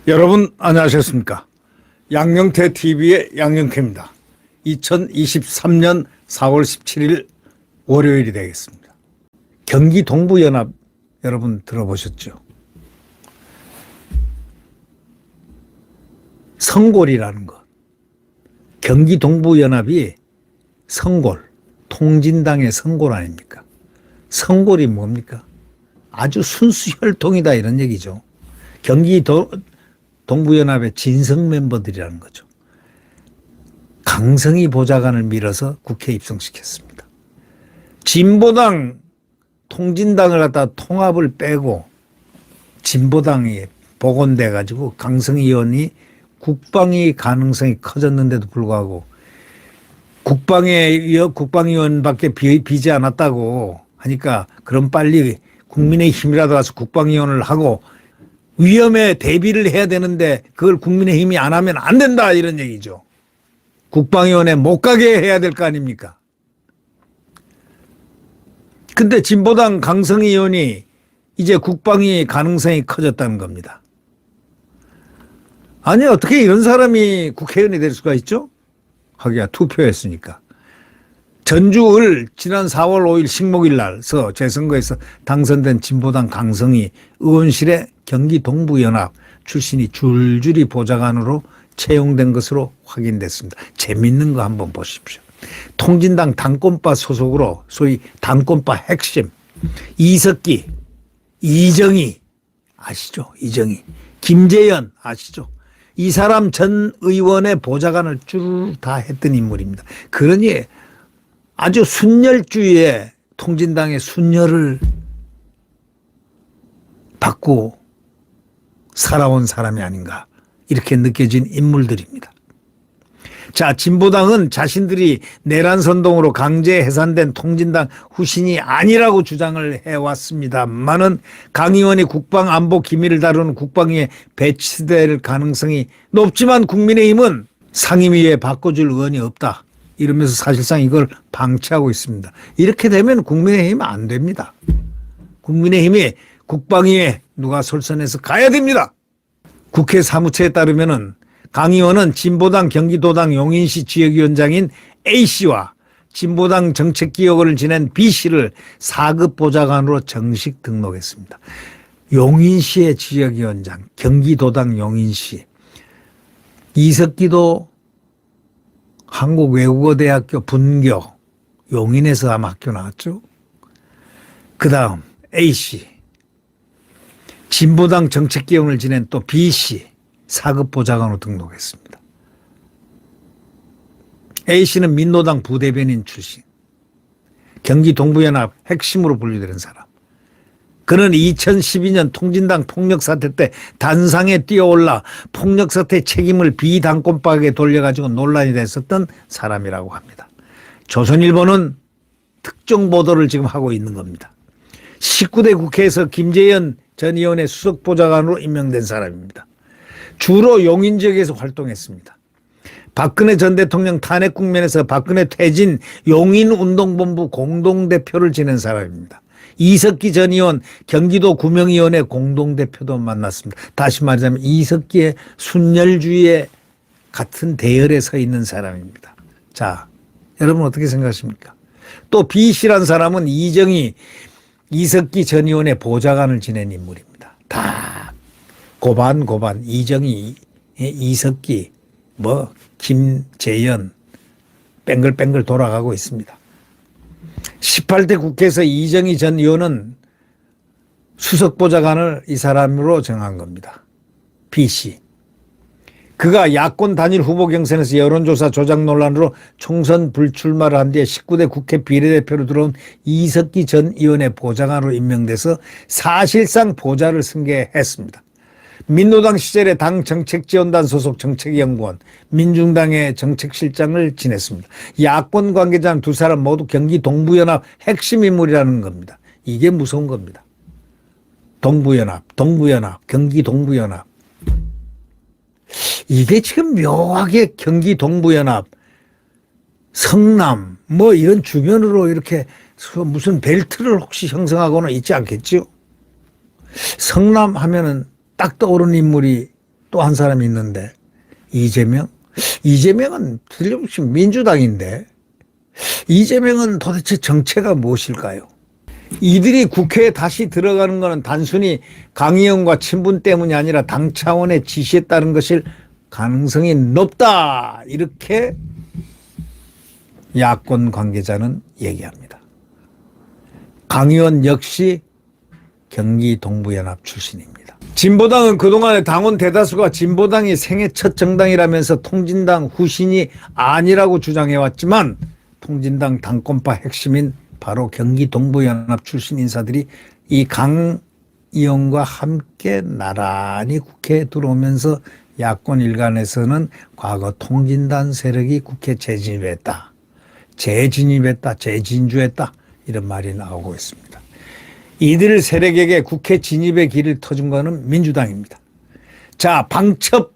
여러분 안녕하셨습니까? 양영태 TV의 양영태입니다. 2023년 4월 17일 월요일이 되겠습니다. 경기 동부연합 여러분 들어보셨죠? 성골이라는 것. 경기 동부연합이 성골, 통진당의 성골 아닙니까? 성골이 뭡니까? 아주 순수 혈통이다 이런 얘기죠. 경기 동부연합의 진성 멤버들이라는 거죠. 강성희 보좌관을 밀어서 국회에 입성시켰습니다. 진보당, 통진당을 갖다 통합을 빼고 진보당이 복원돼 가지고 강성희 의원이 국방위 가능성이 커졌는데도 불구하고 국방위원밖에 비지 않았다고 하니까 그럼 빨리 국민의힘이라도 가서 국방위원을 하고 위험에 대비를 해야 되는데 그걸 국민의힘이 안 하면 안 된다 이런 얘기죠. 국방위원회 못 가게 해야 될 거 아닙니까? 근데 진보당 강성희 의원이 이제 국방위 가능성이 커졌다는 겁니다. 아니 어떻게 이런 사람이 국회의원이 될 수가 있죠? 하기야 투표했으니까. 전주을 지난 4월 5일 식목일 날서 재선거에서 당선된 진보당 강성희 의원실에 경기 동부연합 출신이 줄줄이 보좌관으로 채용된 것으로 확인됐습니다. 재밌는 거 한번 보십시오. 통진당 당권파 소속으로 소위 당권파 핵심 이석기, 이정희 아시죠? 이정희, 김재현 아시죠? 이 사람 전 의원의 보좌관을 쭉 다 했던 인물입니다. 그러니 아주 순혈주의에 통진당의 순혈을 받고 살아온 사람이 아닌가 이렇게 느껴진 인물들입니다. 자, 진보당은 자신들이 내란선동으로 강제 해산된 통진당 후신이 아니라고 주장을 해왔습니다만은 강 의원이 국방안보 기밀을 다루는 국방위에 배치될 가능성이 높지만 국민의힘은 상임위에 바꿔줄 의원이 없다. 이러면서 사실상 이걸 방치하고 있습니다. 이렇게 되면 국민의힘은 안 됩니다. 국민의힘이 국방위에 누가 설선해서 가야 됩니다. 국회 사무처에 따르면은 강 의원은 진보당 경기도당 용인시 지역위원장인 A씨와 진보당 정책기획을 지낸 B씨를 4급 보좌관으로 정식 등록했습니다. 용인시의 지역위원장, 경기도당 용인시. 이석기도 한국외국어대학교 분교, 용인에서 아마 학교 나왔죠. 그 다음 A씨, 진보당 정책기획을 지낸 또 B씨, 4급 보좌관으로 등록했습니다. A씨는 민노당 부대변인 출신, 경기 동부연합 핵심으로 분류되는 사람. 그는 2012년 통진당 폭력사태 때 단상에 뛰어올라 폭력사태 책임을 비당권파에게 돌려가지고 논란이 됐었던 사람이라고 합니다. 조선일보는 특정 보도를 지금 하고 있는 겁니다. 19대 국회에서 김재현 전 의원의 수석보좌관으로 임명된 사람입니다. 주로 용인 지역에서 활동했습니다. 박근혜 전 대통령 탄핵 국면에서 박근혜 퇴진 용인운동본부 공동대표를 지낸 사람입니다. 이석기 전 의원 경기도 구명위원회 공동대표도 만났습니다. 다시 말하자면 이석기의 순혈주의에 같은 대열에 서 있는 사람입니다. 자, 여러분 어떻게 생각하십니까? 또 B씨란 사람은 이정희 이석기 전 의원의 보좌관을 지낸 인물입니다. 다 고반 이정희, 이석기, 김재현 뺑글뺑글 돌아가고 있습니다. 18대 국회에서 이정희 전 의원은 수석보좌관을 이 사람으로 정한 겁니다. B씨. 그가 야권 단일 후보 경선에서 여론조사 조작 논란으로 총선 불출마를 한 뒤에 19대 국회 비례대표로 들어온 이석기 전 의원의 보좌관으로 임명돼서 사실상 보좌를 승계했습니다. 민노당 시절에 당 정책지원단 소속 정책연구원, 민중당의 정책실장을 지냈습니다. 야권 관계자 두 사람 모두 경기 동부연합 핵심 인물이라는 겁니다. 이게 무서운 겁니다. 동부연합, 경기 동부연합. 이게 지금 묘하게 경기 동부연합, 성남 이런 주변으로 이렇게 무슨 벨트를 혹시 형성하거나 있지 않겠지요? 성남 하면은 딱 떠오르는 인물이 또 한 사람이 있는데 이재명? 이재명은 틀림없이 민주당인데 이재명은 도대체 정체가 무엇일까요? 이들이 국회에 다시 들어가는 것은 단순히 강의원과 친분 때문이 아니라 당 차원의 지시에 따른 것일 가능성이 높다. 이렇게 야권 관계자는 얘기합니다. 강의원 역시 경기 동부연합 출신입니다. 진보당은 그동안의 당원 대다수가 진보당이 생애 첫 정당이라면서 통진당 후신이 아니라고 주장해왔지만 통진당 당권파 핵심인 바로 경기 동부연합 출신 인사들이 이 강 의원과 함께 나란히 국회에 들어오면서 야권 일간에서는 과거 통진당 세력이 국회 재진입했다. 재진주했다. 이런 말이 나오고 있습니다. 이들 세력에게 국회 진입의 길을 터준 것은 민주당입니다. 자, 방첩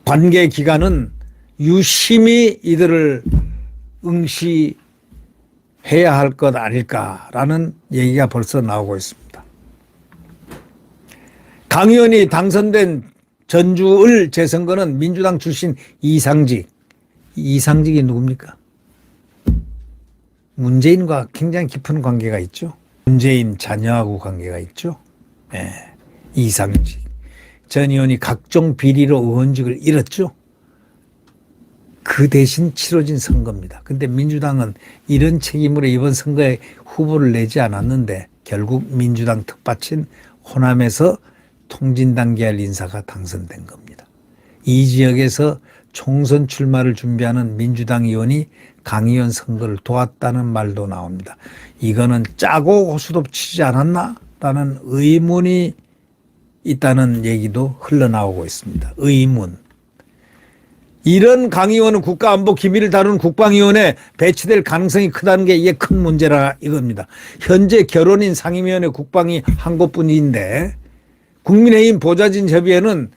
관계 기관은 유심히 이들을 응시해야 할 것 아닐까라는 얘기가 벌써 나오고 있습니다. 강 의원이 당선된 전주을 재선거는 민주당 출신 이상직이 누굽니까? 문재인과 굉장히 깊은 관계가 있죠. 문재인 자녀하고 관계가 있죠. 네. 이상직 전 의원이 각종 비리로 의원직을 잃었죠. 그 대신 치러진 선거입니다. 근데 민주당은 이런 책임으로 이번 선거에 후보를 내지 않았는데 결국 민주당 텃밭인 호남에서 통진당 계열 인사가 당선된 겁니다. 이 지역에서 총선 출마를 준비하는 민주당 의원이 강 의원 선거를 도왔다는 말도 나옵니다. 이거는 짜고 고수도 치지 않았나? 라는 의문이 있다는 얘기도 흘러나오고 있습니다. 의문. 이런 강 의원은 국가안보 기밀을 다루는 국방위원회에 배치될 가능성이 크다는 게 이게 큰 문제라 이겁니다. 현재 결혼인 상임위원회 국방위 한 곳뿐인데 국민의힘 보좌진 협의회는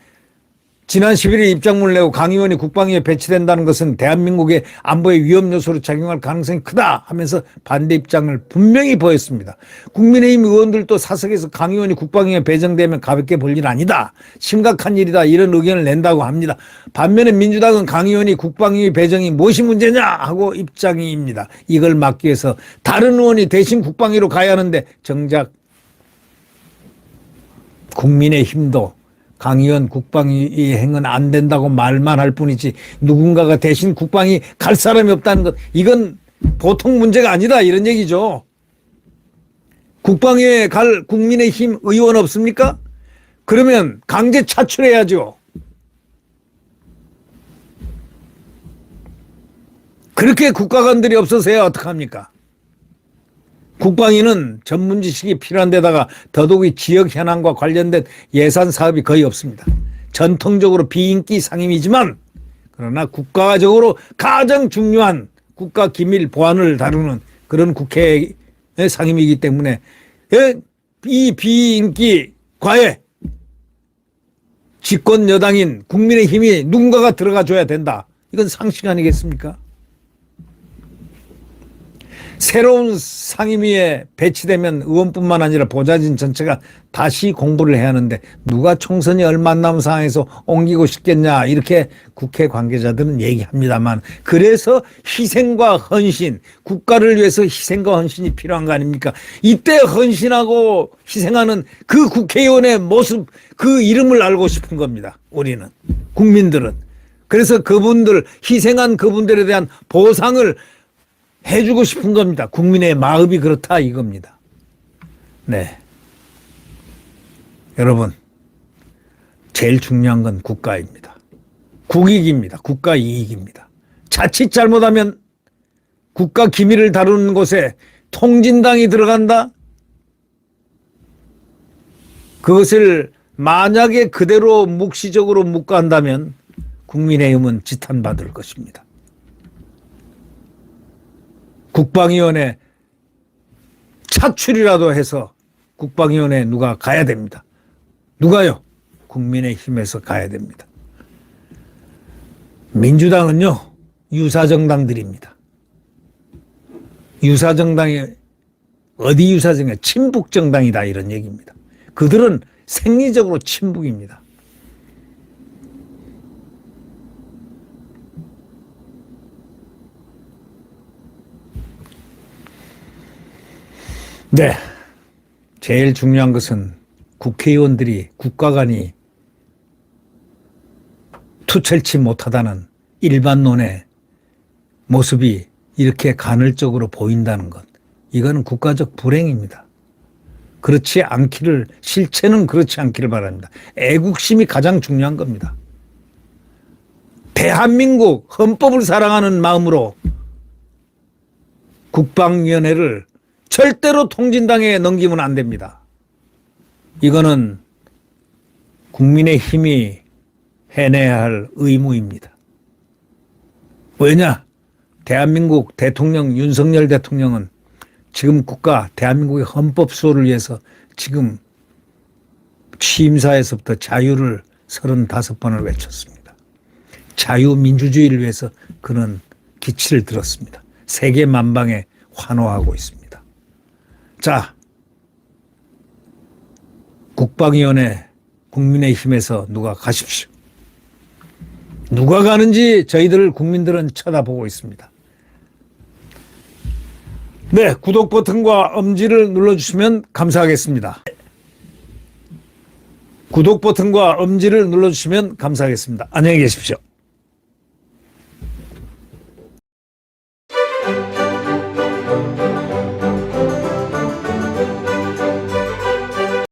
지난 11일 입장문을 내고 강 의원이 국방위에 배치된다는 것은 대한민국의 안보의 위험 요소로 작용할 가능성이 크다 하면서 반대 입장을 분명히 보였습니다. 국민의힘 의원들도 사석에서 강 의원이 국방위에 배정되면 가볍게 볼 일 아니다. 심각한 일이다. 이런 의견을 낸다고 합니다. 반면에 민주당은 강 의원이 국방위 배정이 무엇이 문제냐 하고 입장입니다. 이걸 막기 위해서 다른 의원이 대신 국방위로 가야 하는데 정작 국민의힘도 강 의원 국방위 행은 안 된다고 말만 할 뿐이지 누군가가 대신 국방위 갈 사람이 없다는 것, 이건 보통 문제가 아니다 이런 얘기죠. 국방위에 갈 국민의힘 의원 없습니까? 그러면 강제 차출해야죠. 그렇게 국가관들이 없어서야 어떡합니까? 국방위는 전문 지식이 필요한 데다가 더더욱이 지역 현안과 관련된 예산 사업이 거의 없습니다. 전통적으로 비인기 상임이지만 그러나 국가적으로 가장 중요한 국가 기밀 보안을 다루는 그런 국회의 상임이기 때문에 이 비인기 과에 집권 여당인 국민의힘이 누군가가 들어가 줘야 된다. 이건 상식 아니겠습니까? 새로운 상임위에 배치되면 의원뿐만 아니라 보좌진 전체가 다시 공부를 해야 하는데 누가 총선이 얼마 안 남은 상황에서 옮기고 싶겠냐 이렇게 국회 관계자들은 얘기합니다만, 그래서 희생과 헌신, 국가를 위해서 희생과 헌신이 필요한 거 아닙니까? 이때 헌신하고 희생하는 그 국회의원의 모습, 그 이름을 알고 싶은 겁니다. 우리는, 국민들은. 그래서 그분들, 희생한 그분들에 대한 보상을 해주고 싶은 겁니다. 국민의 마음이 그렇다 이겁니다. 네. 여러분, 제일 중요한 건 국가입니다. 국익입니다. 국가 이익입니다. 자칫 잘못하면 국가 기밀을 다루는 곳에 통진당이 들어간다? 그것을 만약에 그대로 묵시적으로 묵과한다면 국민의힘은 지탄받을 것입니다. 국방위원회 차출이라도 해서 국방위원회에 누가 가야 됩니다. 누가요? 국민의힘에서 가야 됩니다. 민주당은요, 유사정당들입니다. 유사정당이 어디 유사정당? 친북정당이다 이런 얘기입니다. 그들은 생리적으로 친북입니다. 네. 제일 중요한 것은 국회의원들이 국가관이 투철치 못하다는 일반론의 모습이 이렇게 간헐적으로 보인다는 것. 이거는 국가적 불행입니다. 그렇지 않기를, 실체는 그렇지 않기를 바랍니다. 애국심이 가장 중요한 겁니다. 대한민국 헌법을 사랑하는 마음으로 국방위원회를 절대로 통진당에 넘기면 안 됩니다. 이거는 국민의힘이 해내야 할 의무입니다. 왜냐? 대한민국 대통령 윤석열 대통령은 지금 국가 대한민국의 헌법 수호를 위해서 지금 취임사에서부터 자유를 35번을 외쳤습니다. 자유민주주의를 위해서 그는 기치를 들었습니다. 세계 만방에 환호하고 있습니다. 자, 국방위원회 국민의힘에서 누가 가십시오. 누가 가는지 저희들 국민들은 쳐다보고 있습니다. 네, 구독 버튼과 엄지를 눌러주시면 감사하겠습니다. 구독 버튼과 엄지를 눌러주시면 감사하겠습니다. 안녕히 계십시오.